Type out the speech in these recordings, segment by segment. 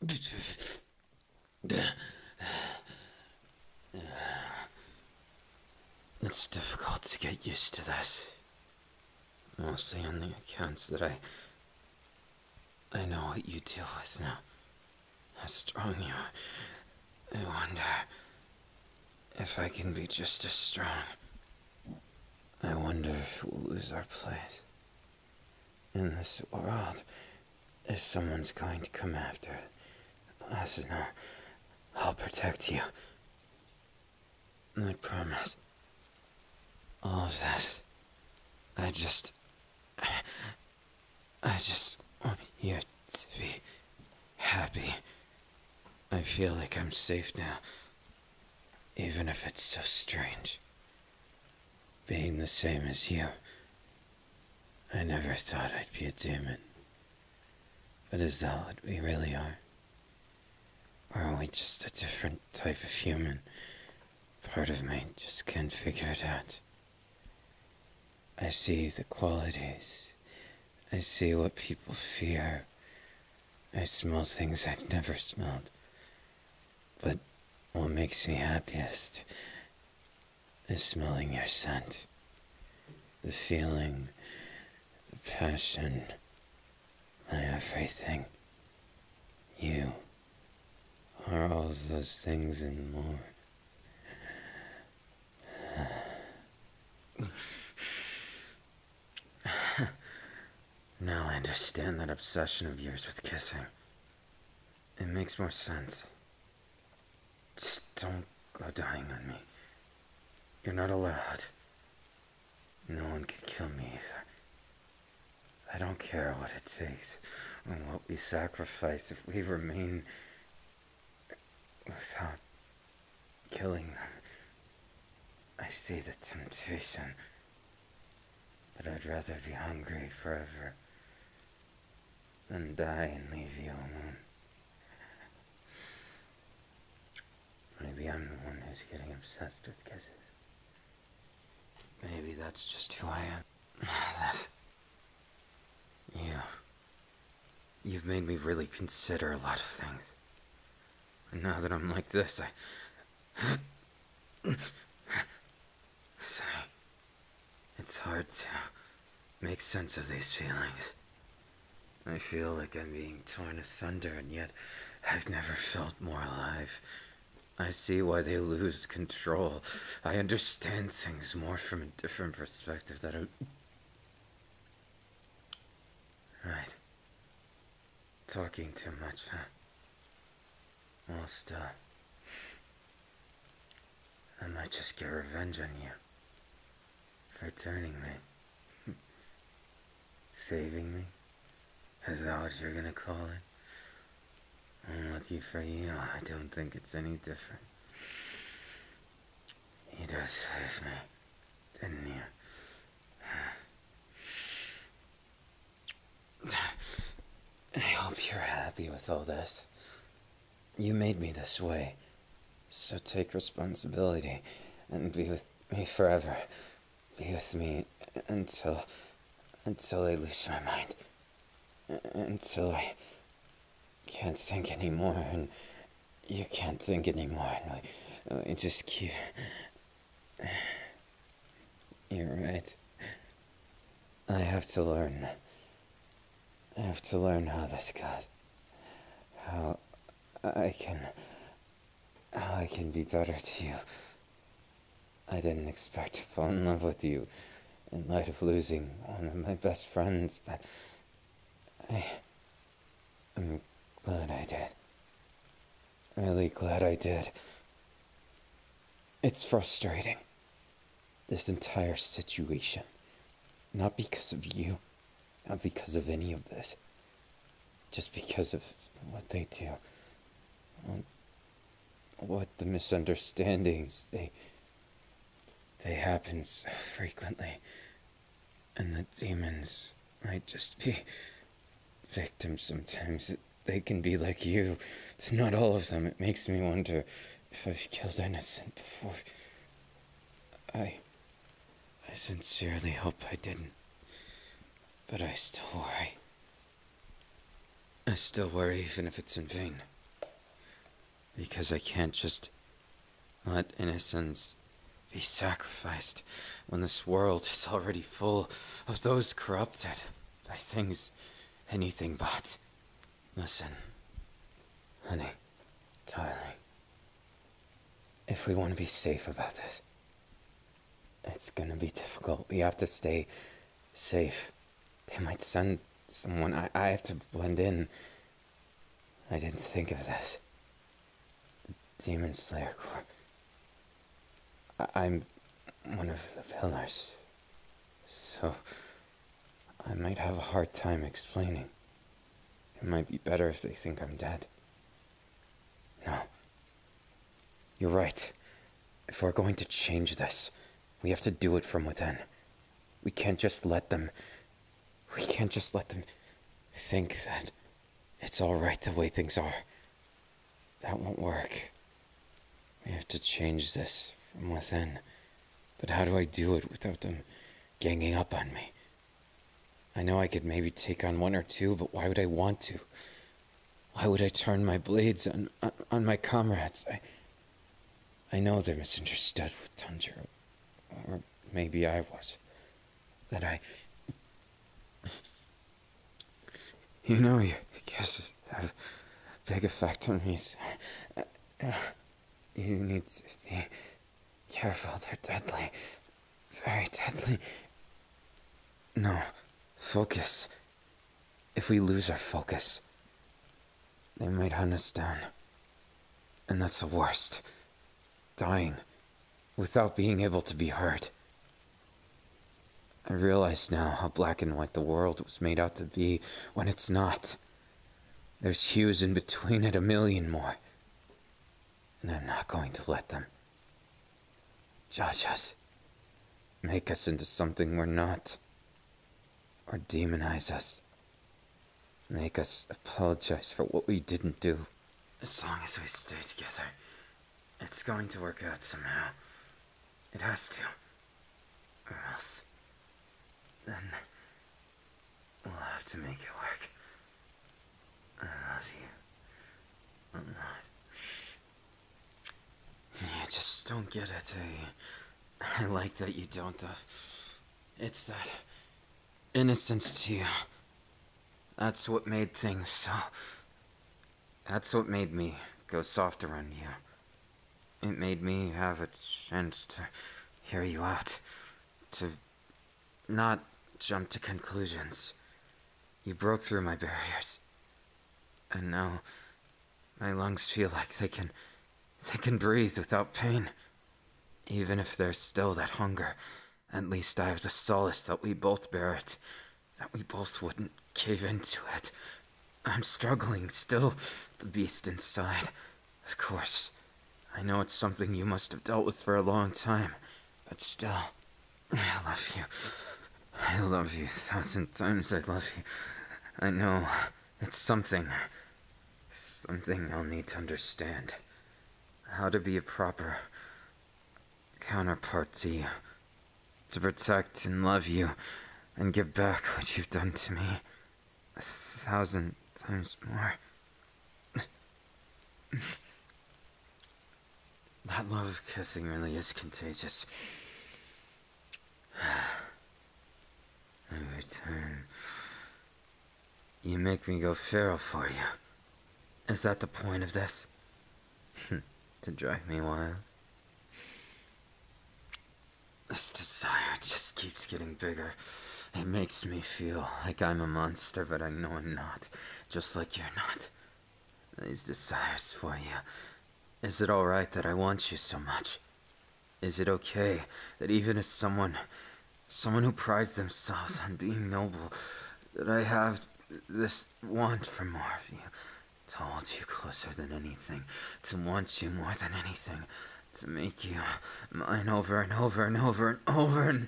It's difficult to get used to this. Mostly on the accounts that I know what you deal with now. How strong you are. I wonder if I can be just as strong. I wonder if we'll lose our place in this world. If someone's going to come after us, and I'll protect you. I promise. All of this. I just want you to be happy. I feel like I'm safe now. Even if it's so strange. Being the same as you. I never thought I'd be a demon. But is that what we really are? Or are we just a different type of human? Part of me just can't figure it out. I see the qualities. I see what people fear. I smell things I've never smelled. But what makes me happiest is smelling your scent. The feeling, the passion, my everything. You are all those things and more. Now I understand that obsession of yours with kissing. It makes more sense. Just don't go dying on me. You're not allowed. No one can kill me either. I don't care what it takes, or what we sacrifice if we remain without killing them. I see the temptation, but I'd rather be hungry forever than die and leave you alone. Maybe I'm the one who's getting obsessed with kisses. Maybe that's just who I am. You've made me really consider a lot of things. And now that I'm like this, Say, it's hard to make sense of these feelings. I feel like I'm being torn asunder, and yet I've never felt more alive. I see why they lose control. I understand things more from a different perspective that I'm... Right. Talking too much, huh? Well, still. I might just get revenge on you. For turning me. Saving me? Is that what you're gonna call it? Unlucky for you, I don't think it's any different. You just saved me, didn't you? I hope you're happy with all this. You made me this way, so take responsibility and be with me forever. Be with me until I lose my mind. Until I can't think anymore, and you can't think anymore, and we just keep... You're right. I have to learn. I have to learn how this goes. How I can be better to you. I didn't expect to fall in love with you in light of losing one of my best friends, but I'm glad I did. Really glad I did. It's frustrating. This entire situation. Not because of you. Not because of any of this. Just because of what they do. What the misunderstandings, they happen so frequently. And the demons might just be victims sometimes. They can be like you. It's not all of them. It makes me wonder if I've killed innocent before. I sincerely hope I didn't. But I still worry. I still worry even if it's in vain. Because I can't just let innocence be sacrificed when this world is already full of those corrupted by things anything but. Listen, honey, darling, if we want to be safe about this, it's gonna be difficult. We have to stay safe. They might send someone. I have to blend in. I didn't think of this. The Demon Slayer Corps. I'm one of the pillars, so I might have a hard time explaining. It might be better if they think I'm dead. No. You're right. If we're going to change this, we have to do it from within. We can't just let them think that it's alright the way things are. That won't work. We have to change this from within. But how do I do it without them ganging up on me? I know I could maybe take on one or two, but why would I want to? Why would I turn my blades on my comrades? I know they're misunderstood with Tanjiro. Or maybe I was. You know, your kisses have a big effect on me, so you need to be careful. They're deadly. Very deadly. No. Focus. If we lose our focus, they might hunt us down. And that's the worst. Dying without being able to be heard. I realize now how black and white the world was made out to be when it's not. There's hues in between it, a million more. And I'm not going to let them judge us, make us into something we're not, or demonize us, make us apologize for what we didn't do. As long as we stay together, it's going to work out somehow. It has to. Or else, then we'll have to make it work. I love you. I'm not. You just don't get it, do you? I like that you don't, though. It's that innocence to you. That's what made things so... That's what made me go softer on you. It made me have a chance to hear you out. To not jump to conclusions. You broke through my barriers. And now my lungs feel like they can breathe without pain. Even if there's still that hunger, at least I have the solace that we both bear it. That we both wouldn't cave into it. I'm struggling still, the beast inside. Of course, I know it's something you must have dealt with for a long time, but still, I love you. I love you 1,000 times. I love you. I know it's something I'll need to understand. How to be a proper counterpart to you. To protect and love you and give back what you've done to me 1,000 times more. That love of kissing really is contagious. Every time you make me go feral for you. Is that the point of this? To drive me wild? This desire just keeps getting bigger. It makes me feel like I'm a monster, but I know I'm not. Just like you're not. These desires for you. Is it alright that I want you so much? Is it okay that even as someone who prides themselves on being noble, that I have this want for more of you? To hold you closer than anything, to want you more than anything, to make you mine over and over and over and over and...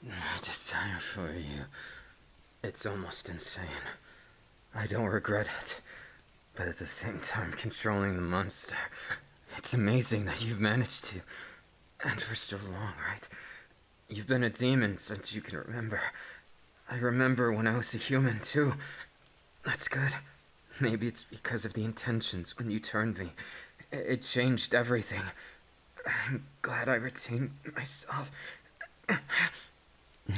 My desire for you, it's almost insane. I don't regret it, but at the same time controlling the monster. It's amazing that you've managed to, and for so long, right? You've been a demon since you can remember. I remember when I was a human, too. That's good. Maybe it's because of the intentions when you turned me. It changed everything. I'm glad I retained myself. Yeah.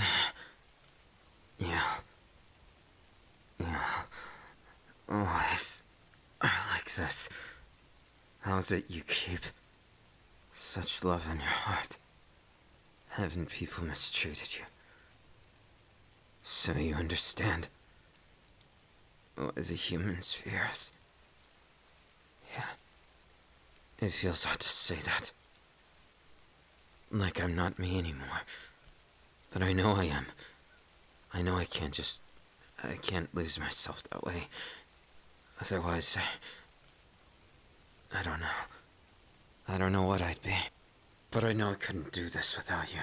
Yeah. Always. I like this. How's it you keep such love in your heart? Haven't people mistreated you? So you understand what a human's fears. Yeah. It feels odd to say that. Like I'm not me anymore. But I know I am. I know I can't lose myself that way. Otherwise, I don't know. I don't know what I'd be. But I know I couldn't do this without you.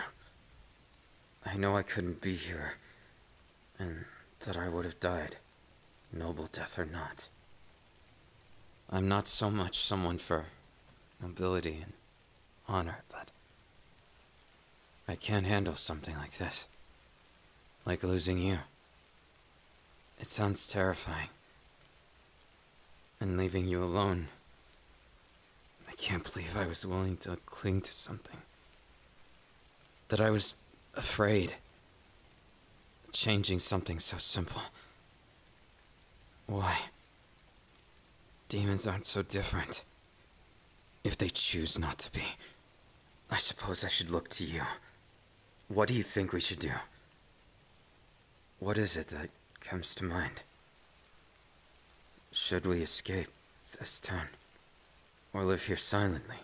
I know I couldn't be here, and that I would have died, noble death or not. I'm not so much someone for nobility and honor, but I can't handle something like this. Like losing you. It sounds terrifying. And leaving you alone. I can't believe I was willing to cling to something. That I was afraid. Changing something so simple. Why? Demons aren't so different. If they choose not to be. I suppose I should look to you. What do you think we should do? What is it that comes to mind? Should we escape this town? Or live here silently?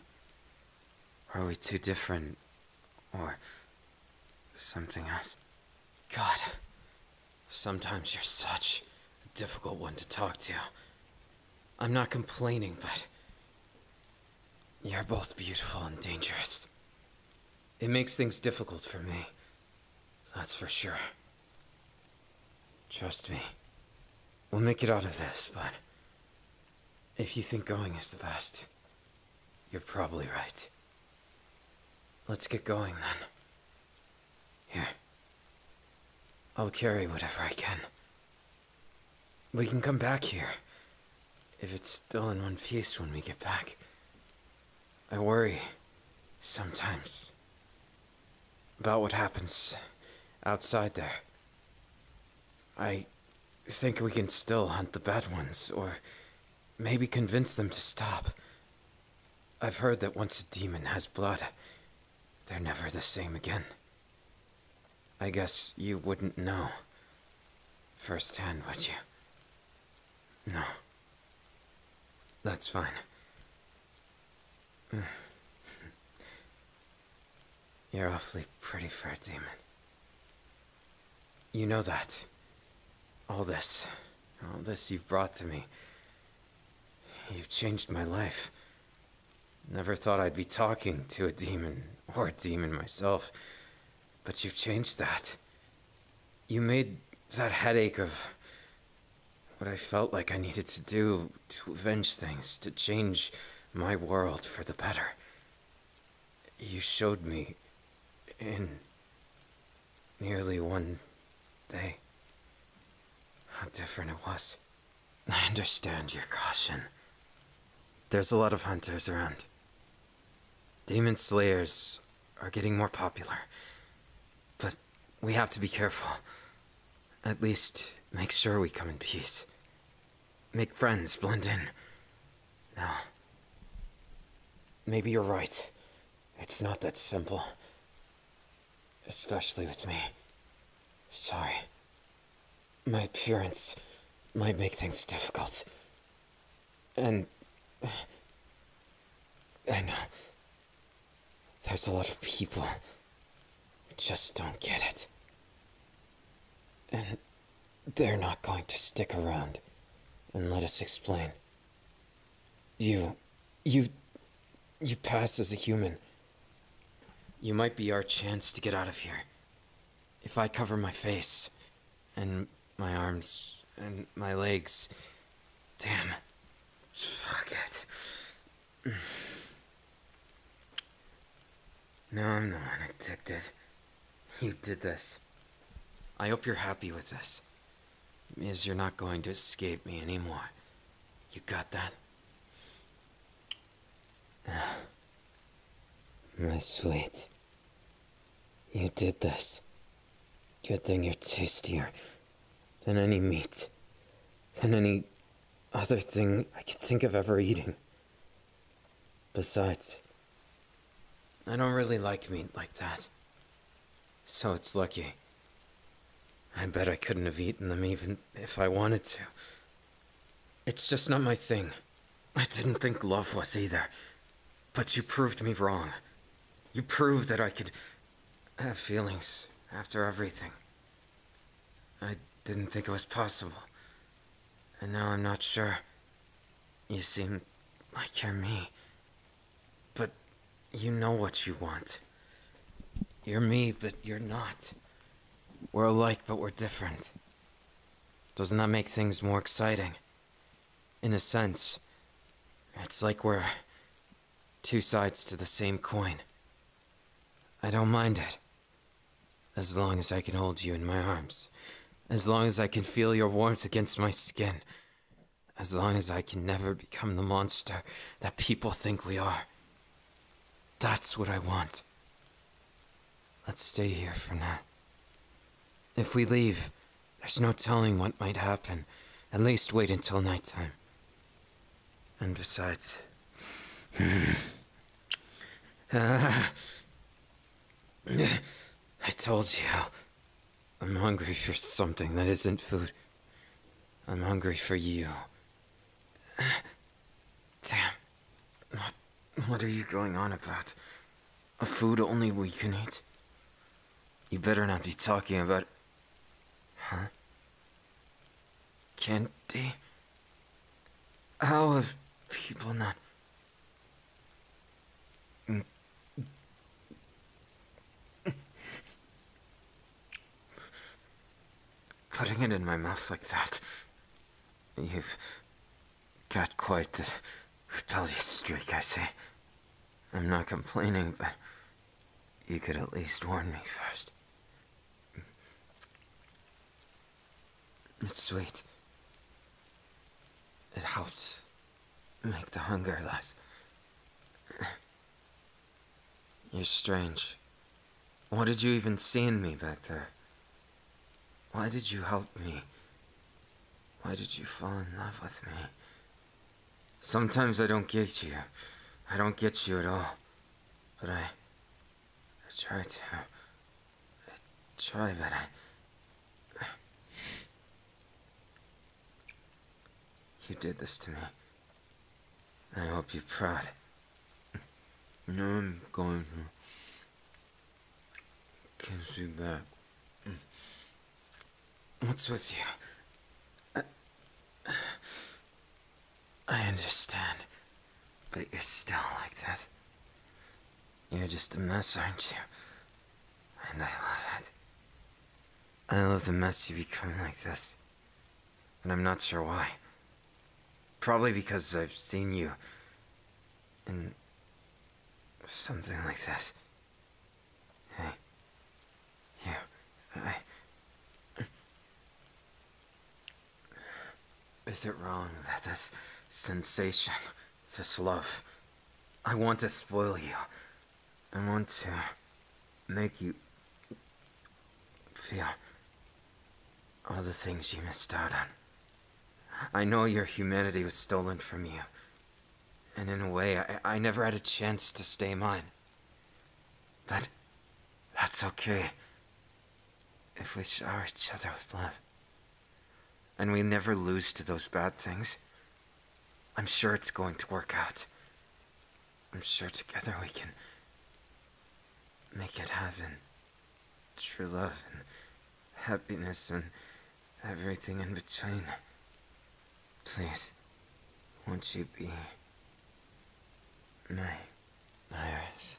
Are we too different? Or something else? God, sometimes you're such a difficult one to talk to. I'm not complaining, but you're both beautiful and dangerous. It makes things difficult for me, that's for sure. Trust me, we'll make it out of this, but if you think going is the best, you're probably right. Let's get going then. Here. I'll carry whatever I can. We can come back here, if it's still in one piece when we get back. I worry, sometimes, about what happens outside there. I think we can still hunt the bad ones, or maybe convince them to stop. I've heard that once a demon has blood, they're never the same again. I guess you wouldn't know firsthand, would you? No. That's fine. You're awfully pretty for a demon. You know that. All this you've brought to me. You've changed my life. Never thought I'd be talking to a demon, or a demon myself. But you've changed that. You made that headache of what I felt like I needed to do to avenge things, to change my world for the better. You showed me in nearly one day how different it was. I understand your caution. There's a lot of hunters around. Demon slayers are getting more popular. But we have to be careful. At least make sure we come in peace. Make friends, blend in. No. Maybe you're right. It's not that simple. Especially with me. Sorry. My appearance might make things difficult. And I know there's a lot of people who just don't get it. And they're not going to stick around and let us explain. You pass as a human. You might be our chance to get out of here. If I cover my face, and my arms, and my legs. Damn. Fuck it. No, I'm not addicted. You did this. I hope you're happy with this. Because you're not going to escape me anymore. You got that? My sweet. You did this. Good thing you're tastier than any meat, than any other thing I could think of ever eating. Besides, I don't really like meat like that. So it's lucky. I bet I couldn't have eaten them even if I wanted to. It's just not my thing. I didn't think love was either. But you proved me wrong. You proved that I could have feelings after everything. I didn't think it was possible. And now I'm not sure. You seem like you're me. But you know what you want. You're me, but you're not. We're alike, but we're different. Doesn't that make things more exciting? In a sense, it's like we're two sides to the same coin. I don't mind it. As long as I can hold you in my arms. As long as I can feel your warmth against my skin. As long as I can never become the monster that people think we are. That's what I want. Let's stay here for now. If we leave, there's no telling what might happen. At least wait until nighttime. And besides... I told you. I'm hungry for something that isn't food. I'm hungry for you. Damn. What are you going on about? A food only we can eat? You better not be talking about... Huh? Candy? How have people not... Putting it in my mouth like that... You've got quite the rebellious streak, I see. I'm not complaining, but you could at least warn me first. It's sweet. It helps make the hunger less. You're strange. What did you even see in me back there? Why did you help me? Why did you fall in love with me? Sometimes I don't get you. I don't get you at all. But I try to. I try, but You did this to me. I hope you're proud. No, I'm going to kiss you back. What's with you? I understand, but you're still like that. You're just a mess, aren't you? And I love it. I love the mess you become like this. And I'm not sure why. Probably because I've seen you in something like this. Hey, you, Is it wrong that this sensation, this love, I want to spoil you. I want to make you feel all the things you missed out on. I know your humanity was stolen from you. And in a way, I never had a chance to stay mine. But that's okay. If we shower each other with love. And we never lose to those bad things. I'm sure it's going to work out. I'm sure together we can make it happen. True love and happiness and everything in between. Please, won't you be my Iris?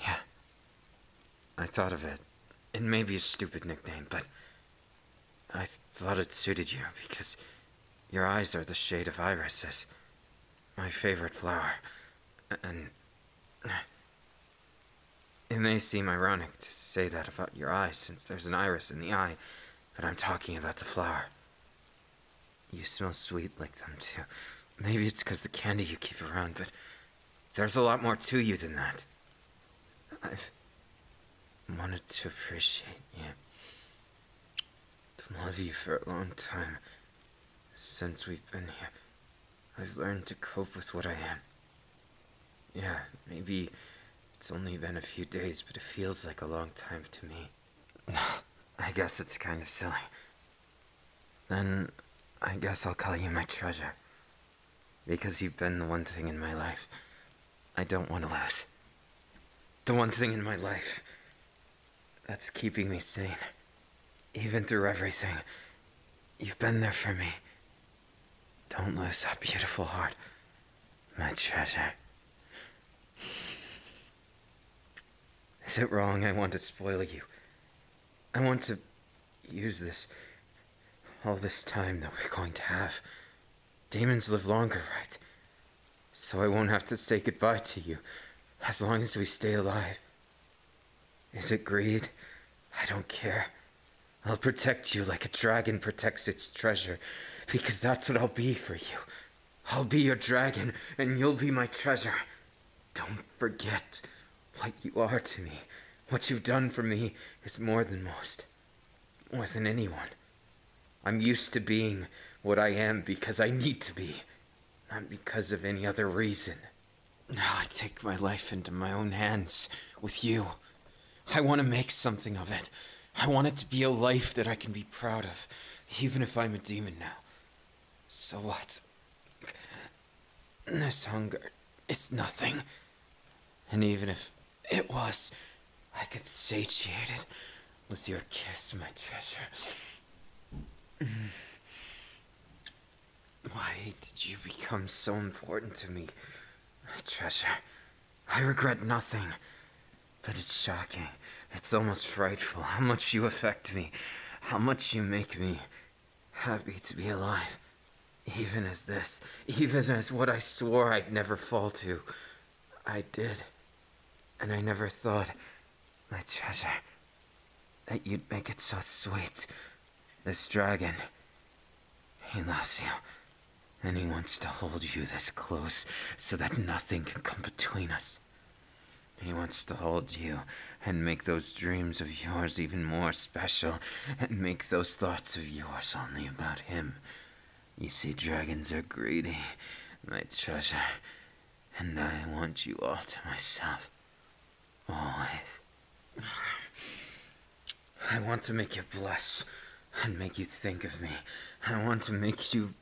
Yeah. I thought of it. It may be a stupid nickname, but I thought it suited you because your eyes are the shade of irises, my favorite flower, and It may seem ironic to say that about your eye since there's an iris in the eye, but I'm talking about the flower. You smell sweet like them too. Maybe it's because the candy you keep around, but there's a lot more to you than that. I've wanted to appreciate you, to love you for a long time. Since we've been here, I've learned to cope with what I am. Yeah, maybe it's only been a few days, but it feels like a long time to me. I guess it's kind of silly. Then, I guess I'll call you my treasure. Because you've been the one thing in my life I don't want to lose. The one thing in my life that's keeping me sane. Even through everything, you've been there for me. Don't lose that beautiful heart, my treasure. Is it wrong I want to spoil you? I want to use all this time that we're going to have. Demons live longer, right? So I won't have to say goodbye to you, as long as we stay alive. Is it greed? I don't care. I'll protect you like a dragon protects its treasure, because that's what I'll be for you. I'll be your dragon, and you'll be my treasure. Don't forget what you are to me. What you've done for me is more than most. More than anyone. I'm used to being what I am because I need to be, not because of any other reason. Now I take my life into my own hands with you. I want to make something of it. I want it to be a life that I can be proud of, even if I'm a demon now. So what? This hunger is nothing. And even if it was, I could satiate it with your kiss, my treasure. Why did you become so important to me, my treasure? I regret nothing, but it's shocking. It's almost frightful how much you affect me, how much you make me happy to be alive. Even as what I swore I'd never fall to, I did. And I never thought, my treasure, that you'd make it so sweet. This dragon, he loves you. And he wants to hold you this close so that nothing can come between us. He wants to hold you and make those dreams of yours even more special and make those thoughts of yours only about him. You see, dragons are greedy, my treasure, and I want you all to myself. Always. I want to make you blush and make you think of me. I want to make you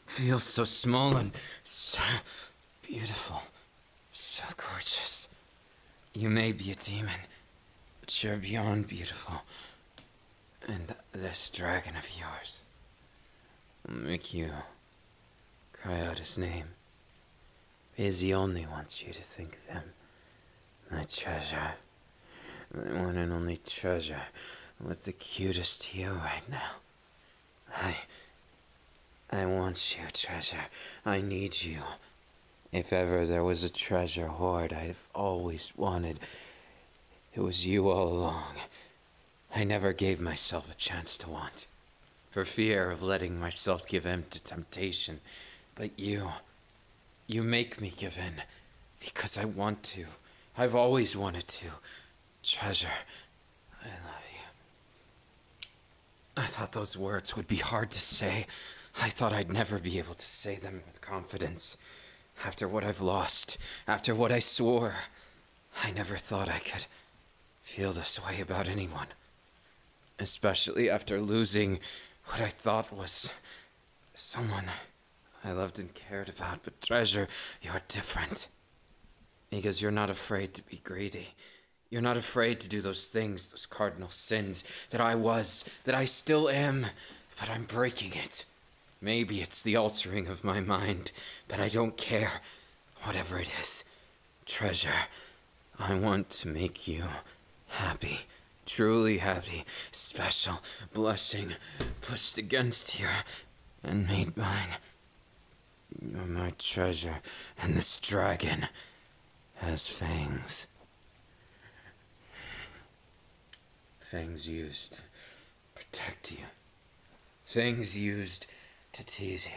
feel so small and so beautiful, so gorgeous. You may be a demon, but you're beyond beautiful. And this dragon of yours will make you cry out his name, because he only wants you to think of him. My treasure, my one and only treasure, with the cutest you right now. I want you, treasure. I need you. If ever there was a treasure hoard I've always wanted, it was you all along. I never gave myself a chance to want, for fear of letting myself give in to temptation. But you make me give in, because I want to. I've always wanted to. Treasure, I love you. I thought those words would be hard to say. I thought I'd never be able to say them with confidence. After what I've lost, after what I swore, I never thought I could feel this way about anyone. Especially after losing what I thought was someone I loved and cared about. But treasure, you're different. Because you're not afraid to be greedy. You're not afraid to do those things, those cardinal sins that I still am, but I'm breaking it. Maybe it's the altering of my mind, but I don't care. Whatever it is. Treasure, I want to make you happy. Truly happy. Special. Blushing. Pushed against you. And made mine. You're my treasure. And this dragon has fangs. Things used to protect you. Things used to tease you.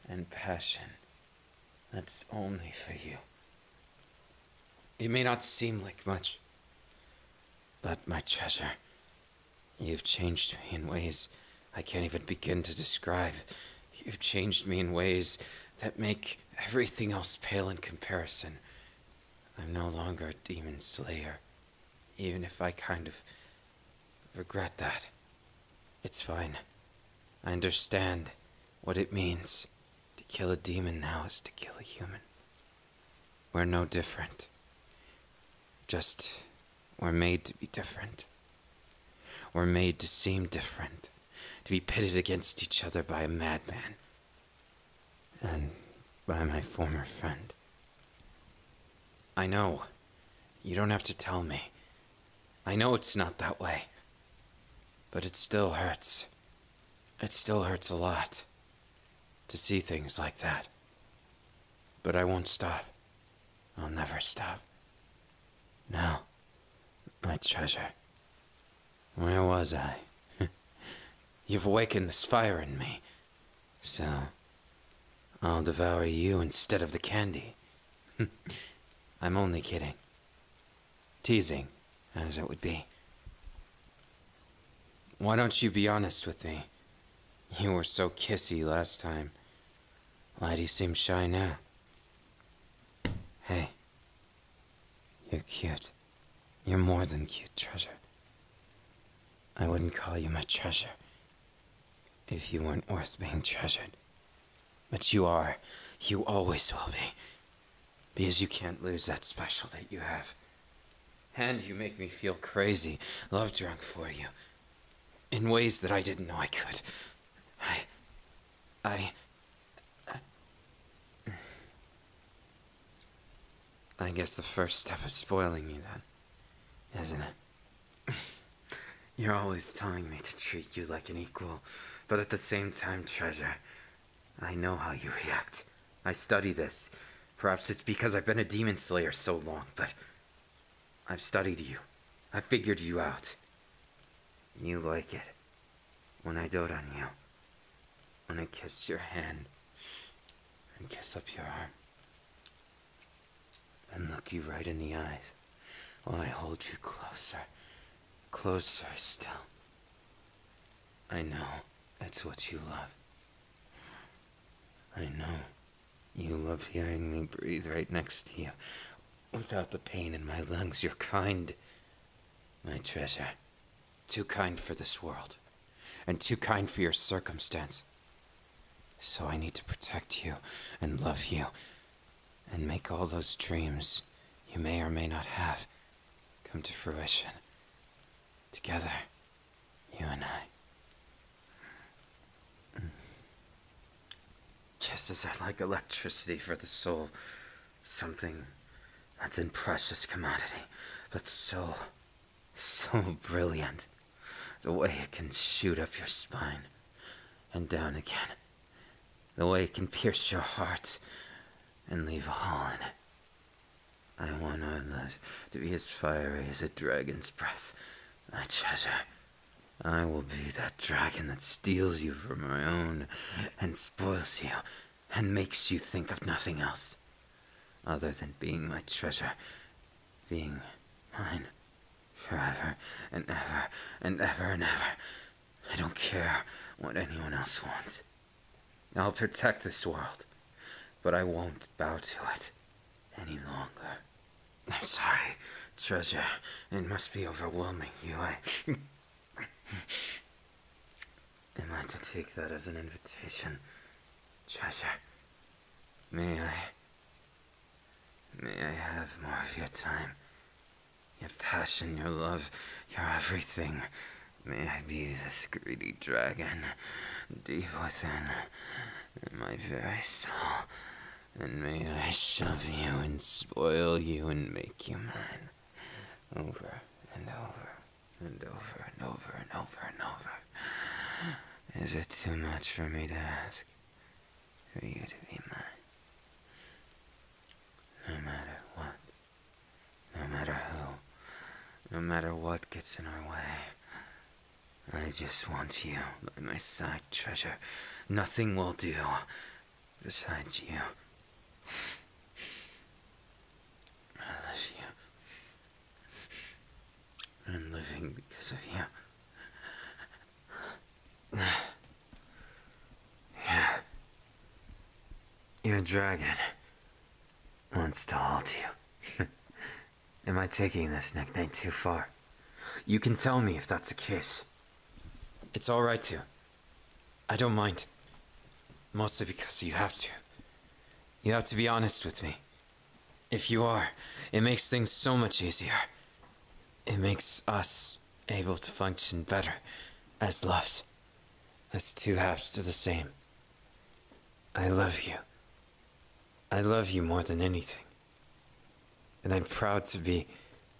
And passion that's only for you. It may not seem like much, but my treasure, you've changed me in ways I can't even begin to describe. You've changed me in ways that make everything else pale in comparison. I'm no longer a demon slayer, even if I kind of regret that. It's fine. I understand what it means. To kill a demon now is to kill a human. We're no different. Just, we're made to be different. We're made to seem different. To be pitted against each other by a madman. And by my former friend. I know. You don't have to tell me. I know it's not that way. But it still hurts. It still hurts a lot. To see things like that. But I won't stop. I'll never stop. No. My treasure. Where was I? You've awakened this fire in me. So, I'll devour you instead of the candy. I'm only kidding. Teasing, as it would be. Why don't you be honest with me? You were so kissy last time. Why do you seem shy now? Hey. You're cute. You're more than cute, treasure. I wouldn't call you my treasure if you weren't worth being treasured. But you are. You always will be. Because you can't lose that special that you have. And you make me feel crazy, love drunk for you. In ways that I didn't know I could. I guess the first step is spoiling me then, isn't it? You're always telling me to treat you like an equal, but at the same time, treasure, I know how you react. I study this. Perhaps it's because I've been a demon slayer so long, but I've studied you. I've figured you out. You like it. When I dote on you. When I kiss your hand. And kiss up your arm. And look you right in the eyes. While I hold you closer. Closer still. I know that's what you love. I know you love hearing me breathe right next to you. Without the pain in my lungs. You're kind. My treasure. Too kind for this world. And too kind for your circumstance. So I need to protect you and love you. And make all those dreams you may or may not have come to fruition. Together, you and I. Kisses are like electricity for the soul. Something that's in precious commodity, but so brilliant. The way it can shoot up your spine and down again. The way it can pierce your heart and leave a hole in it. I want our love to be as fiery as a dragon's breath. My treasure. I will be that dragon that steals you from my own and spoils you and makes you think of nothing else other than being my treasure, being mine forever and ever and ever and ever. I don't care what anyone else wants. I'll protect this world, but I won't bow to it any longer. I'm sorry, treasure. It must be overwhelming you. Am I to take that as an invitation, treasure? May I have more of your time, your passion, your love, your everything? May I be this greedy dragon, deep within my very soul, and may I shove you and spoil you and make you mine, over and over and over and over and over and over. Is it too much for me to ask for you to be mine? No matter what, no matter who, no matter what gets in our way. I just want you by my side, treasure. Nothing will do besides you. I love you. I'm living because of you. Yeah. Your dragon wants to hold you. Am I taking this nickname too far? You can tell me if that's the case. It's alright to. I don't mind. Mostly because you have to. You have to be honest with me. If you are, it makes things so much easier. It makes us able to function better as loves. As two halves to the same. I love you. I love you more than anything. And I'm proud to be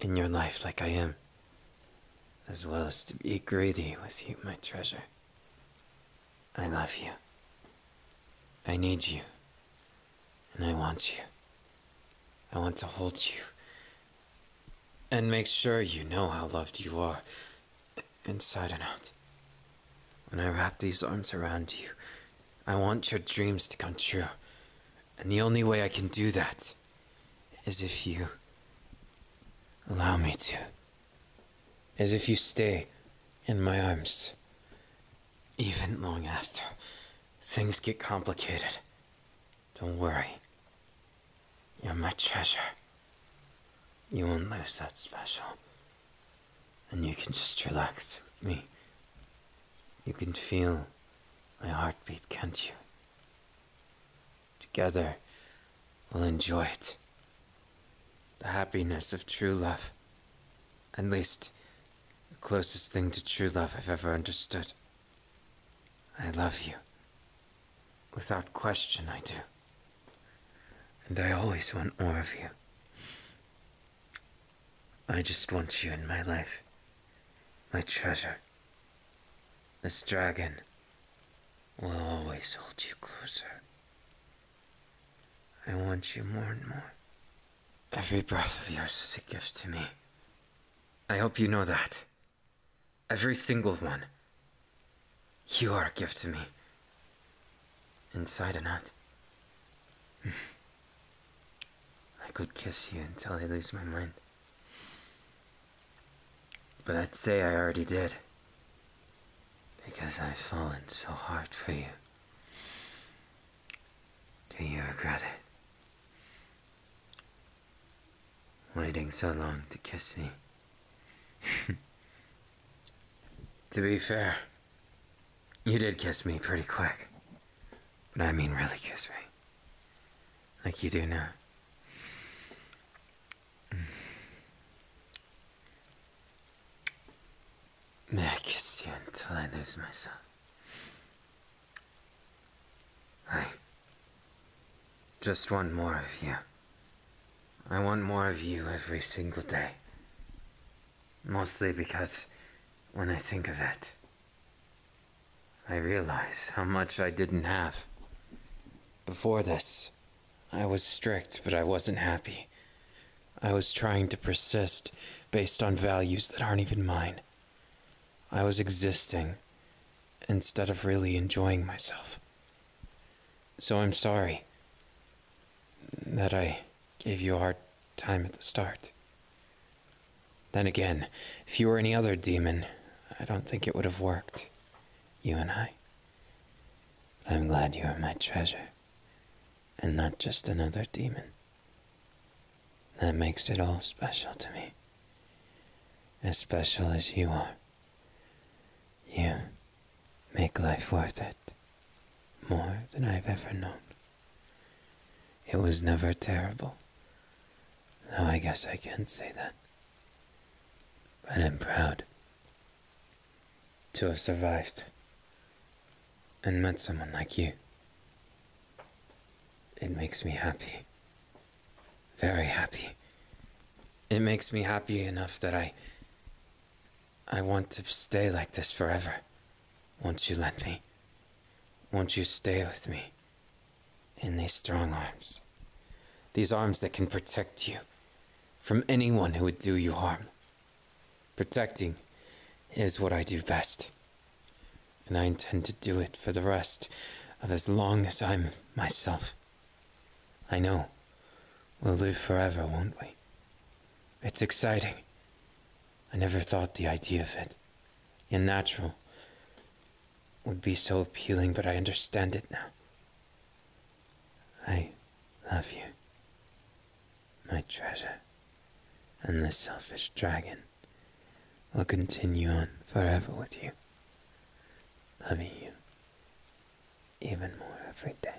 in your life like I am. As well as to be greedy with you, my treasure. I love you. I need you. And I want you. I want to hold you. And make sure you know how loved you are, inside and out. When I wrap these arms around you, I want your dreams to come true. And the only way I can do that is if you allow me to. Is if you stay in my arms. Even long after things get complicated. Don't worry. You're my treasure. You won't lose that special. And you can just relax with me. You can feel my heartbeat, can't you? Together, we'll enjoy it. The happiness of true love. At least, the closest thing to true love I've ever understood. I love you. Without question, I do. And I always want more of you. I just want you in my life. My treasure. This dragon will always hold you closer. I want you more and more. Every breath of yours is a gift to me. I hope you know that. Every single one. You are a gift to me. Inside and out. I could kiss you until I lose my mind. But I'd say I already did. Because I've fallen so hard for you. Do you regret it? Waiting so long to kiss me. To be fair, you did kiss me pretty quick. But I mean really kiss me. Like you do now. May I kiss you until I lose myself? I just want more of you. I want more of you every single day. Mostly because when I think of it, I realize how much I didn't have. Before this, I was strict, but I wasn't happy. I was trying to persist based on values that aren't even mine. I was existing instead of really enjoying myself. So I'm sorry that I gave you a hard time at the start. Then again, if you were any other demon, I don't think it would have worked. You and I. But I'm glad you are my treasure, and not just another demon. That makes it all special to me. As special as you are. You make life worth it, more than I've ever known. It was never terrible, though I guess I can't say that. But I'm proud to have survived and met someone like you. It makes me happy, very happy. It makes me happy enough that I want to stay like this forever. Won't you let me? Won't you stay with me in these strong arms? These arms that can protect you from anyone who would do you harm. Protecting is what I do best. And I intend to do it for the rest of as long as I'm myself. I know we'll live forever, won't we? It's exciting. I never thought the idea of it, unnatural, would be so appealing, but I understand it now. I love you, my treasure, and the selfish dragon will continue on forever with you, loving you even more every day.